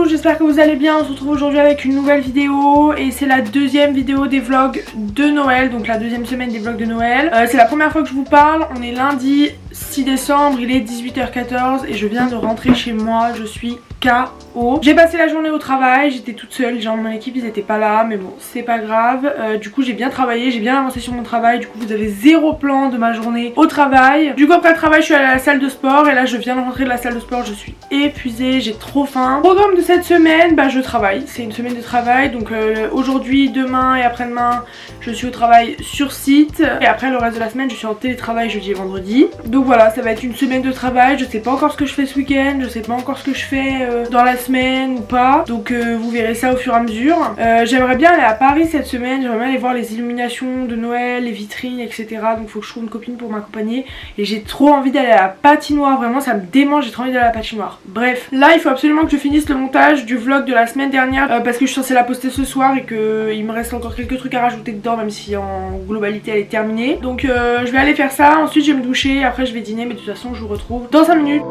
j'espère que vous allez bien. On se retrouve aujourd'hui avec une nouvelle vidéo et c'est la deuxième vidéo des vlogs de Noël, donc la deuxième semaine des vlogs de Noël. C'est la première fois que je vous parle, on est lundi 6 décembre, il est 18h14 et je viens de rentrer chez moi, je suis KO. J'ai passé la journée au travail, j'étais toute seule, les gens de mon équipe ils étaient pas là, mais bon c'est pas grave. Du coup j'ai bien travaillé, j'ai bien avancé sur mon travail, du coup vous avez zéro plan de ma journée au travail. Du coup après le travail je suis allée à la salle de sport et là je viens de rentrer de la salle de sport, je suis épuisée, j'ai trop faim. Programme de cette semaine, bah je travaille, c'est une semaine de travail, donc aujourd'hui, demain et après-demain je suis au travail sur site et après le reste de la semaine je suis en télétravail jeudi et vendredi. Donc voilà, ça va être une semaine de travail, je sais pas encore ce que je fais ce week-end, je sais pas encore ce que je fais dans la semaine ou pas, donc vous verrez ça au fur et à mesure. J'aimerais bien aller à Paris cette semaine, j'aimerais bien aller voir les illuminations de Noël, les vitrines, etc. Donc faut que je trouve une copine pour m'accompagner et j'ai trop envie d'aller à la patinoire, vraiment ça me démange, j'ai trop envie d'aller à la patinoire. Bref, là il faut absolument que je finisse le montage du vlog de la semaine dernière parce que je suis censée la poster ce soir et qu'il me reste encore quelques trucs à rajouter dedans, même si en globalité elle est terminée. Donc je vais aller faire ça, ensuite je vais me doucher, après je vais dîner, mais de toute façon je vous retrouve dans 5 minutes.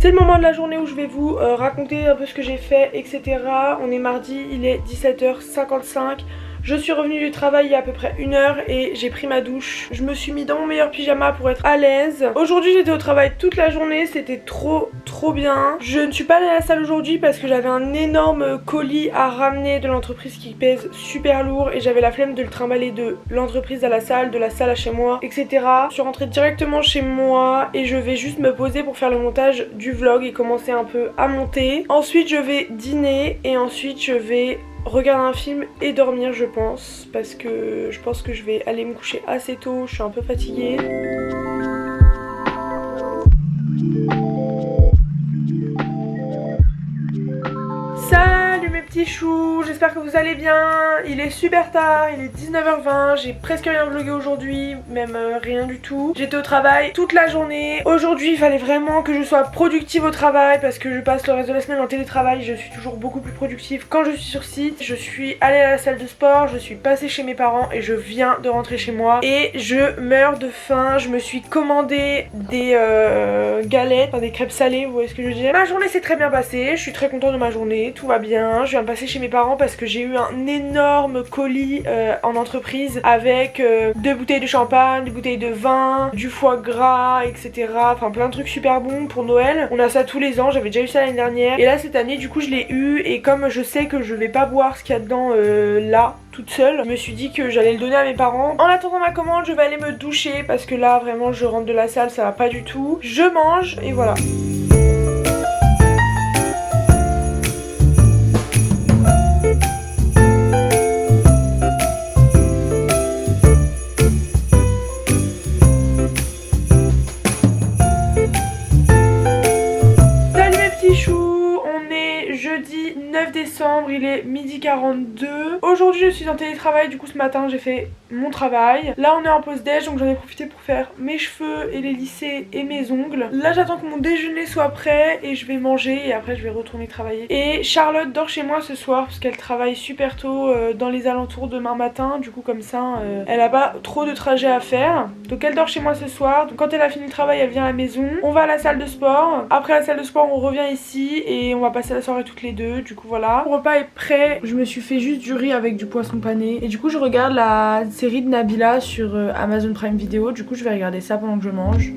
C'est le moment de la journée où je vais vous raconter un peu ce que j'ai fait, etc. On est mardi, il est 17h55. Je suis revenue du travail il y a à peu près 1 heure et j'ai pris ma douche. Je me suis mis dans mon meilleur pyjama pour être à l'aise. Aujourd'hui j'étais au travail toute la journée, c'était trop bien. Je ne suis pas allée à la salle aujourd'hui parce que j'avais un énorme colis à ramener de l'entreprise qui pèse super lourd et j'avais la flemme de le trimballer de l'entreprise à la salle, de la salle à chez moi, etc. Je suis rentrée directement chez moi et je vais juste me poser pour faire le montage du vlog et commencer un peu à monter. Ensuite je vais dîner et ensuite je vais regarder un film et dormir je pense, parce que je pense que je vais aller me coucher assez tôt, je suis un peu fatiguée. Salut mes petits choux, j'espère que vous allez bien. Il est super tard, il est 19h20, j'ai presque rien vlogué aujourd'hui, même rien du tout. J'étais au travail toute la journée. Aujourd'hui il fallait vraiment que je sois productive au travail parce que je passe le reste de la semaine en télétravail. Je suis toujours beaucoup plus productive quand je suis sur site. Je suis allée à la salle de sport, je suis passée chez mes parents et je viens de rentrer chez moi. Et je meurs de faim, je me suis commandé des galettes, enfin des crêpes salées, vous voyez ce que je veux dire. Ma journée s'est très bien passée, je suis très contente de ma journée, tout va bien. Je viens de passer chez mes parents parce que j'ai eu un énorme colis en entreprise avec 2 bouteilles de champagne, 2 bouteilles de vin, du foie gras, etc. Enfin plein de trucs super bons pour Noël. On a ça tous les ans, j'avais déjà eu ça l'année dernière. Et là cette année du coup je l'ai eu et comme je sais que je vais pas boire ce qu'il y a dedans là toute seule, je me suis dit que j'allais le donner à mes parents. En attendant ma commande je vais aller me doucher parce que là vraiment je rentre de la salle, ça va pas du tout. Je mange et voilà. Jeudi 9 décembre, il est 12h42. Aujourd'hui je suis en télétravail, du coup ce matin j'ai fait mon travail. Là on est en pause déj, donc j'en ai profité pour faire mes cheveux et les lisser et mes ongles. Là j'attends que mon déjeuner soit prêt et je vais manger et après je vais retourner travailler. Et Charlotte dort chez moi ce soir parce qu'elle travaille super tôt dans les alentours demain matin. Du coup comme ça elle a pas trop de trajet à faire. Donc elle dort chez moi ce soir. Donc quand elle a fini le travail elle vient à la maison. On va à la salle de sport. Après la salle de sport on revient ici et on va passer la soirée toutes les deux. Du coup voilà, le repas est prêt. Je me suis fait juste du riz avec du poisson pané et du coup je regarde la série de Nabila sur Amazon Prime Video. Du coup je vais regarder ça pendant que je mange.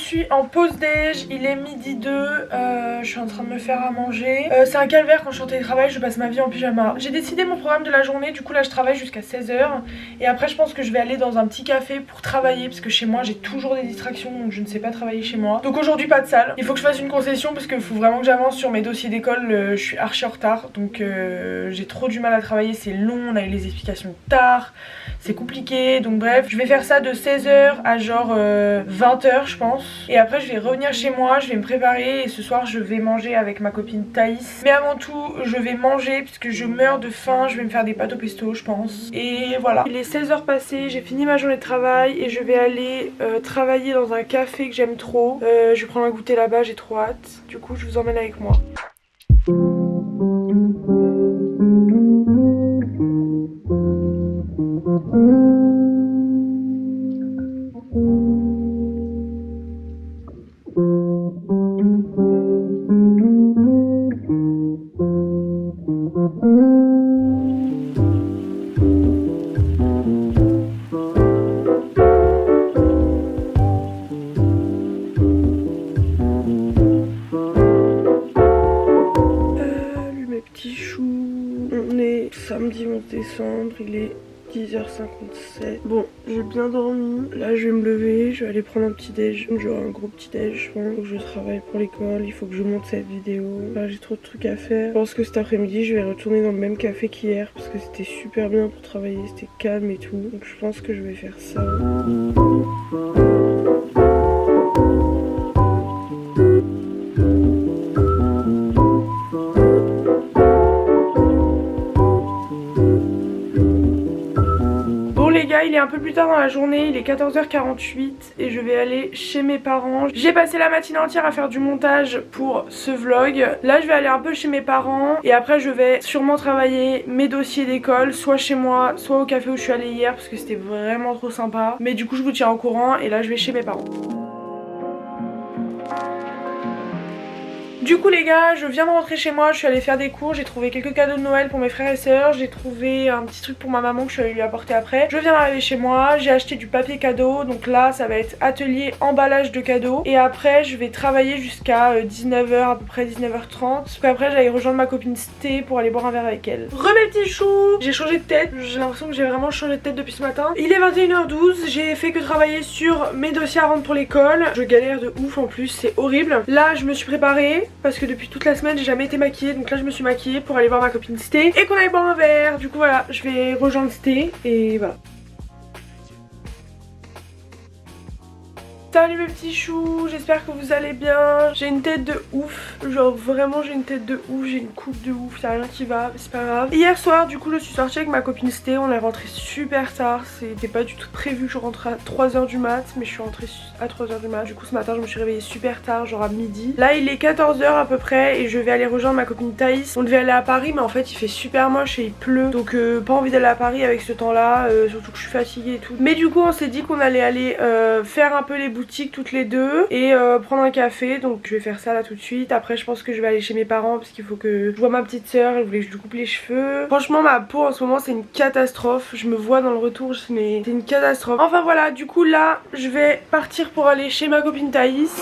suis en pause déj, il est midi 2, je suis en train de me faire à manger. C'est un calvaire quand je suis en télétravail, je passe ma vie en pyjama. J'ai décidé mon programme de la journée, du coup là je travaille jusqu'à 16 h. Et après je pense que je vais aller dans un petit café pour travailler parce que chez moi j'ai toujours des distractions donc je ne sais pas travailler chez moi. Donc aujourd'hui pas de salle. Il faut que je fasse une concession parce qu'il faut vraiment que j'avance sur mes dossiers d'école, je suis archi en retard. Donc j'ai trop du mal à travailler, c'est long, on a eu les explications tard, c'est compliqué. Donc bref, je vais faire ça de 16 h à genre 20 h je pense. Et après je vais revenir chez moi, je vais me préparer et ce soir je vais manger avec ma copine Thaïs. Mais avant tout je vais manger puisque je meurs de faim, je vais me faire des pâtes au pesto je pense. Et voilà, il est 16 h passées, j'ai fini ma journée de travail et je vais aller travailler dans un café que j'aime trop. Je vais prendre un goûter là-bas, j'ai trop hâte. Du coup je vous emmène avec moi. Samedi 11 décembre, il est 10h57. Bon, j'ai bien dormi. Là, je vais me lever, je vais aller prendre un petit déj. J'aurai un gros petit déj, je pense. Faut que je travaille pour l'école, il faut que je monte cette vidéo. Là, j'ai trop de trucs à faire. Je pense que cet après-midi, je vais retourner dans le même café qu'hier parce que c'était super bien pour travailler, c'était calme et tout. Donc, je pense que je vais faire ça. Il est un peu plus tard dans la journée, il est 14h48 et je vais aller chez mes parents. J'ai passé la matinée entière à faire du montage pour ce vlog. Là je vais aller un peu chez mes parents et après je vais sûrement travailler mes dossiers d'école, soit chez moi, soit au café où je suis allée hier parce que c'était vraiment trop sympa. Mais du coup je vous tiens au courant et là je vais chez mes parents. Du coup les gars, je viens de rentrer chez moi, je suis allée faire des cours, j'ai trouvé quelques cadeaux de Noël pour mes frères et sœurs, j'ai trouvé un petit truc pour ma maman que je suis allée lui apporter après. Je viens d'arriver chez moi, j'ai acheté du papier cadeau, donc là ça va être atelier emballage de cadeaux. Et après je vais travailler jusqu'à 19 h, à peu près 19h30. Puis après j'allais rejoindre ma copine Sté pour aller boire un verre avec elle. Mes petits choux, j'ai changé de tête, j'ai l'impression que j'ai vraiment changé de tête depuis ce matin. Il est 21h12, j'ai fait que travailler sur mes dossiers à rendre pour l'école. Je galère de ouf en plus, c'est horrible. Là je me suis préparée parce que depuis toute la semaine j'ai jamais été maquillée, donc là je me suis maquillée pour aller voir ma copine Sté et qu'on aille boire un verre. Du coup voilà, je vais rejoindre Sté et voilà. Salut mes petits choux, j'espère que vous allez bien. J'ai une tête de ouf, genre vraiment j'ai une tête de ouf, j'ai une coupe de ouf, y'a rien qui va, c'est pas grave. Hier soir du coup je suis sortie avec ma copine Sté, on est rentré super tard, c'était pas du tout prévu que je rentre à 3 h du mat, mais je suis rentrée à 3 h du mat. Du coup ce matin je me suis réveillée super tard, genre à midi. Là il est 14 h à peu près et je vais aller rejoindre ma copine Thaïs. On devait aller à Paris mais en fait il fait super moche et il pleut, donc pas envie d'aller à Paris avec ce temps là, surtout que je suis fatiguée et tout. Mais du coup on s'est dit qu'on allait aller faire un peu les boutiques toutes les deux et prendre un café, donc je vais faire ça là tout de suite. Après je pense que je vais aller chez mes parents parce qu'il faut que je vois ma petite soeur, elle voulait que je lui coupe les cheveux. Franchement ma peau en ce moment c'est une catastrophe, je me vois dans le retour mais c'est une catastrophe. Enfin voilà, du coup là je vais partir pour aller chez ma copine Thaïs.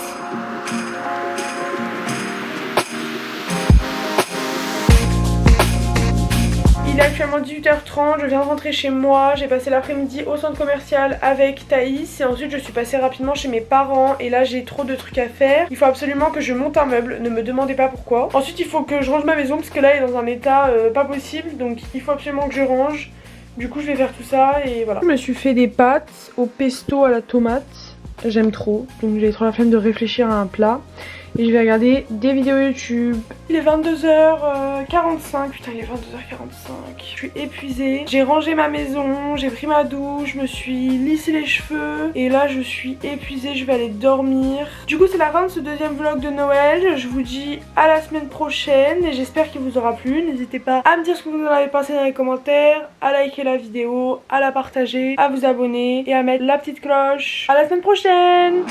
Il est actuellement 18h30, je viens de rentrer chez moi, j'ai passé l'après-midi au centre commercial avec Thaïs et ensuite je suis passée rapidement chez mes parents et là j'ai trop de trucs à faire. Il faut absolument que je monte un meuble, ne me demandez pas pourquoi. Ensuite il faut que je range ma maison parce que là elle est dans un état pas possible, donc il faut absolument que je range. Du coup je vais faire tout ça et voilà. Je me suis fait des pâtes au pesto à la tomate, j'aime trop, donc j'ai trop la flemme de réfléchir à un plat. Et je vais regarder des vidéos YouTube. Il est 22h45, putain il est 22h45. Je suis épuisée. J'ai rangé ma maison, j'ai pris ma douche, je me suis lissé les cheveux. Et là je suis épuisée, je vais aller dormir. Du coup c'est la fin de ce deuxième vlog de Noël. Je vous dis à la semaine prochaine et j'espère qu'il vous aura plu. N'hésitez pas à me dire ce que vous en avez pensé dans les commentaires, à liker la vidéo, à la partager, à vous abonner et à mettre la petite cloche. À la semaine prochaine.